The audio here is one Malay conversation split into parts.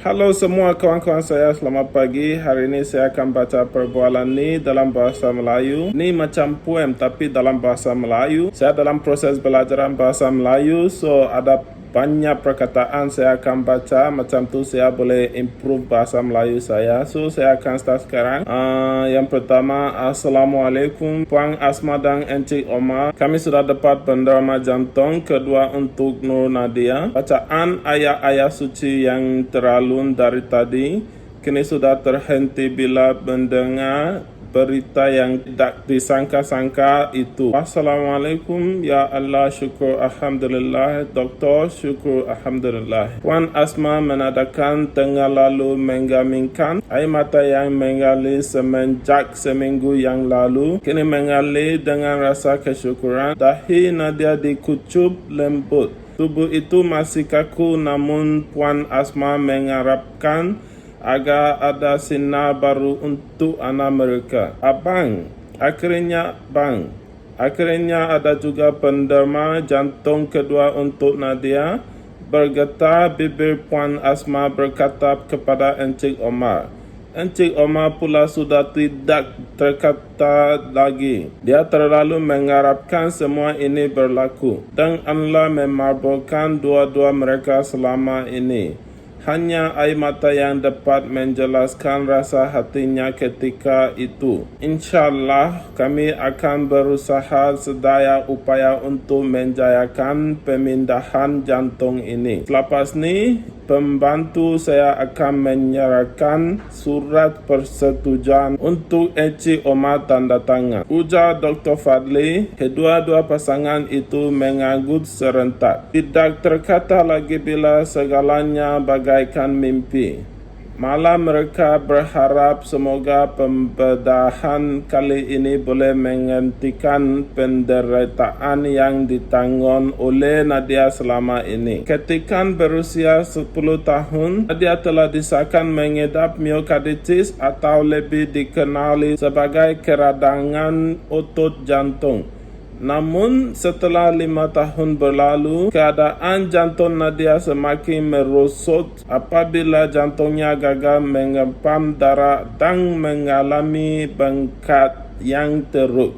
Halo semua kawan-kawan saya, selamat pagi. Hari ini saya akan baca perbualan ni dalam bahasa Melayu. Ni macam poem tapi dalam bahasa Melayu. Saya dalam proses belajaran bahasa Melayu, so ada banyak perkataan saya akan baca. Macam tu saya boleh improve bahasa Melayu saya. So saya akan start sekarang. Yang pertama, Assalamualaikum Puan Asma dan Encik Omar. Kami sudah dapat penderma jantung. Kedua untuk Nur Nadia. Bacaan ayat-ayat suci yang terlalu dari tadi kini sudah terhenti bila mendengar berita yang tidak disangka-sangka itu. Assalamualaikum, ya Allah, syukur alhamdulillah, doktor, syukur alhamdulillah. Puan Asma menadakan tengah lalu menggamingkan air mata yang mengalir semenjak seminggu yang lalu kini mengalir dengan rasa kesyukuran. Dahi Nadia dikucup lembut. Tubuh itu masih kaku, namun Puan Asma mengharapkan agar ada sinar baru untuk anak mereka. Akhirnya ada juga penderma jantung kedua untuk Nadia. Bergetar bibir Puan Asma berkata kepada Encik Omar. Encik Omar pula sudah tidak terkata lagi. Dia terlalu mengharapkan semua ini berlaku. Dan Allah memabulkan dua-dua mereka selama ini. Hanya air mata yang dapat menjelaskan rasa hatinya ketika itu. InsyaAllah kami akan berusaha sedaya upaya untuk menjayakan pemindahan jantung ini. Selepas ni, pembantu saya akan menyerahkan surat persetujuan untuk Encik Omar tanda tangan. Ujar Dr. Fadli. Kedua-dua pasangan itu mengangguk serentak. Tidak terkata lagi bila segalanya bagaikan mimpi. Malah mereka berharap semoga pembedahan kali ini boleh menghentikan penderitaan yang ditanggung oleh Nadia selama ini. Ketika berusia 10 tahun, Nadia telah disahkan mengidap miokarditis atau lebih dikenali sebagai keradangan otot jantung. Namun setelah 5 tahun berlalu, keadaan jantung Nadia semakin merosot apabila jantungnya gagal mengempam darah dan mengalami bengkak yang teruk.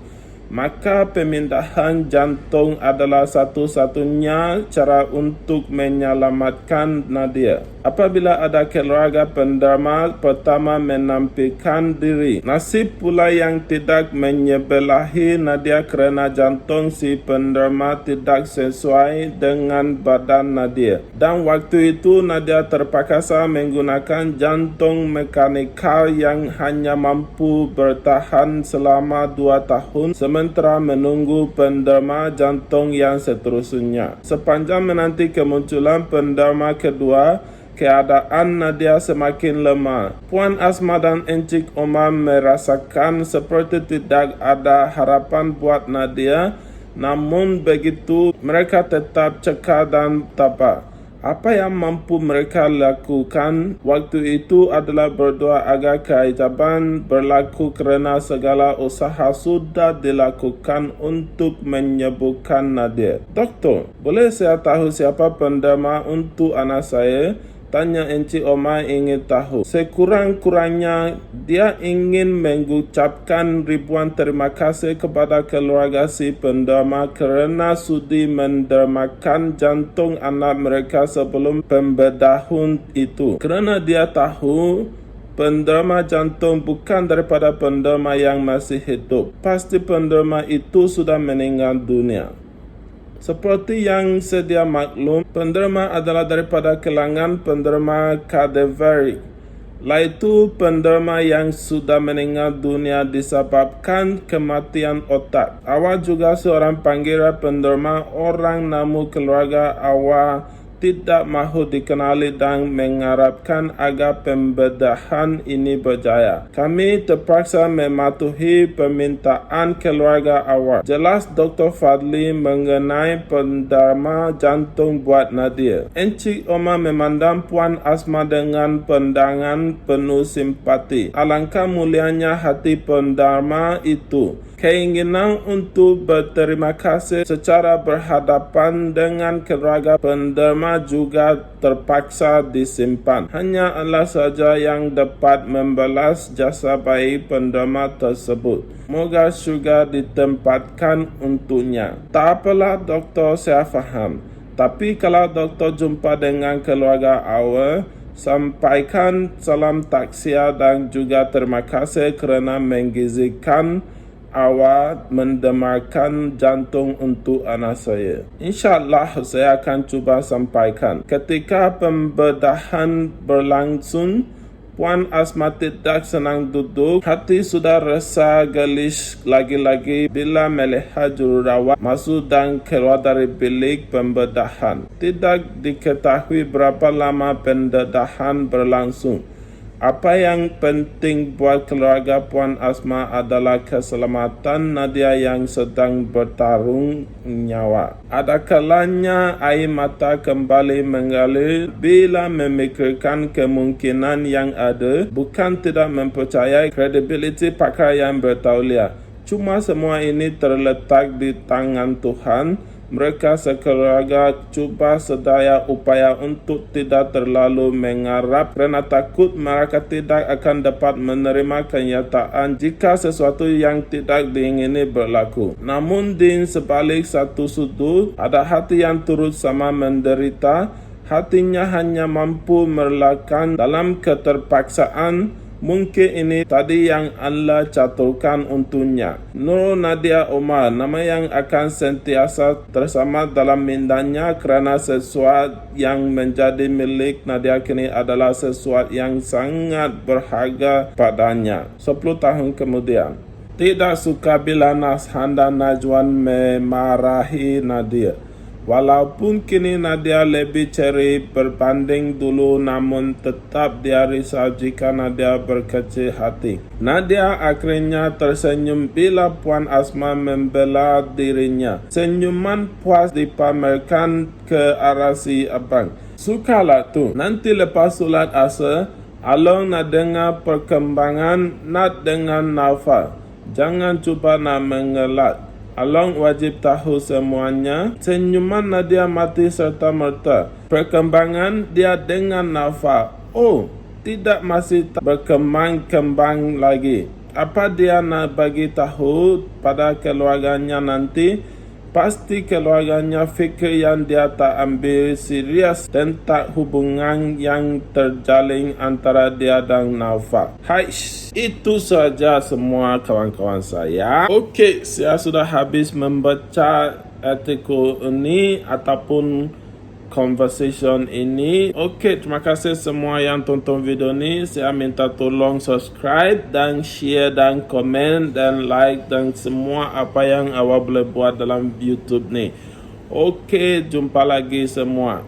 Maka pemindahan jantung adalah satu-satunya cara untuk menyelamatkan Nadia. Apabila ada keluarga penderma pertama menampilkan diri, nasib pula yang tidak menyebelahi Nadia kerana jantung si penderma tidak sesuai dengan badan Nadia. Dan waktu itu Nadia terpaksa menggunakan jantung mekanikal yang hanya mampu bertahan selama 2 tahun sementara menunggu penderma jantung yang seterusnya. Sepanjang menanti kemunculan penderma kedua, keadaan Nadia semakin lemah. Puan Asma dan Encik Omar merasakan seperti tidak ada harapan buat Nadia. Namun begitu, mereka tetap cekal dan tabah. Apa yang mampu mereka lakukan waktu itu adalah berdoa agar keajaiban berlaku kerana segala usaha sudah dilakukan untuk menyembuhkan Nadia. Doktor, boleh saya tahu siapa penderma untuk anak saya? Tanya Encik Omar ingin tahu. Sekurang-kurangnya dia ingin mengucapkan ribuan terima kasih kepada keluarga si penderma kerana sudi mendermakan jantung anak mereka sebelum pembedahan itu. Kerana dia tahu penderma jantung bukan daripada penderma yang masih hidup. Pasti penderma itu sudah meninggal dunia. Seperti yang sedia maklum, penderma adalah daripada kalangan penderma kadaverik. Iaitu penderma yang sudah meninggal dunia disebabkan kematian otak. Awak juga seorang panggilan penderma, orang namu keluarga awak tidak mahu dikenali dan mengharapkan agar pembedahan ini berjaya. Kami terpaksa mematuhi permintaan keluarga awak. Jelas Dr. Fadli mengenai penderma jantung buat Nadia. Encik Omar memandang Puan Asma dengan pandangan penuh simpati. Alangkah mulianya hati penderma itu. Keinginan untuk berterima kasih secara berhadapan dengan keluarga penderma semua juga terpaksa disimpan. Hanya Allah saja yang dapat membalas jasa baik penderma tersebut. Moga syurga ditempatkan untuknya. Tak apalah doktor, saya faham. Tapi kalau doktor jumpa dengan keluarga awal, sampaikan salam taksiah dan juga terima kasih kerana mengizinkan awak mendemarkan jantung untuk anak saya. InsyaAllah saya akan cuba sampaikan. Ketika pembedahan berlangsung, Puan Asma tidak senang duduk. Hati sudah rasa gelis lagi-lagi bila melihat jururawat masuk dan keluar dari bilik pembedahan. Tidak diketahui berapa lama pembedahan berlangsung. Apa yang penting buat keluarga Puan Asma adalah keselamatan Nadia yang sedang bertarung nyawa. Ada kalanya air mata kembali mengalir bila memikirkan kemungkinan yang ada, bukan tidak mempercayai kredibiliti pakar yang bertauliah. Cuma semua ini terletak di tangan Tuhan. Mereka sekeluarga cuba sedaya upaya untuk tidak terlalu mengarap kerana takut mereka tidak akan dapat menerima kenyataan jika sesuatu yang tidak diingini berlaku. Namun di sebalik satu sudut, ada hati yang turut sama menderita. Hatinya hanya mampu merelakan dalam keterpaksaan. Mungkin ini tadi yang Allah caturkan untuknya. Nur Nadia Omar, nama yang akan sentiasa tersama dalam mindanya kerana sesuatu yang menjadi milik Nadia kini adalah sesuatu yang sangat berharga padanya. 10 tahun kemudian. Tidak suka bila Nashanda Najwan memarahi Nadia. Walaupun kini Nadia lebih ceria berbanding dulu, namun tetap dia risau jika Nadia berkecil hati. Nadia akhirnya tersenyum bila Puan Asma membela dirinya. Senyuman puas dipamerkan ke arah si abang. Sukalah tu, nanti lepas solat asar, Along nak dengar perkembangan, nak dengar Naufal. Jangan cuba nak mengelak. Along wajib tahu semuanya. Senyuman Nadia mati serta merta. Perkembangan dia dengan Naufal. Oh, tidak masih berkembang-kembang lagi. Apa dia nak bagi tahu pada keluarganya nanti? Pasti keluarganya fikir yang dia tak ambil serius tentang hubungan yang terjalin antara dia dan Naufal. Hai, itu saja semua kawan-kawan saya. Okey, saya sudah habis membaca artikel ini ataupun conversation ini. Okey, terima kasih semua yang tonton video ni. Saya minta tolong subscribe dan share dan komen dan like dan semua apa yang awak boleh buat dalam YouTube ni. Okey, jumpa lagi semua.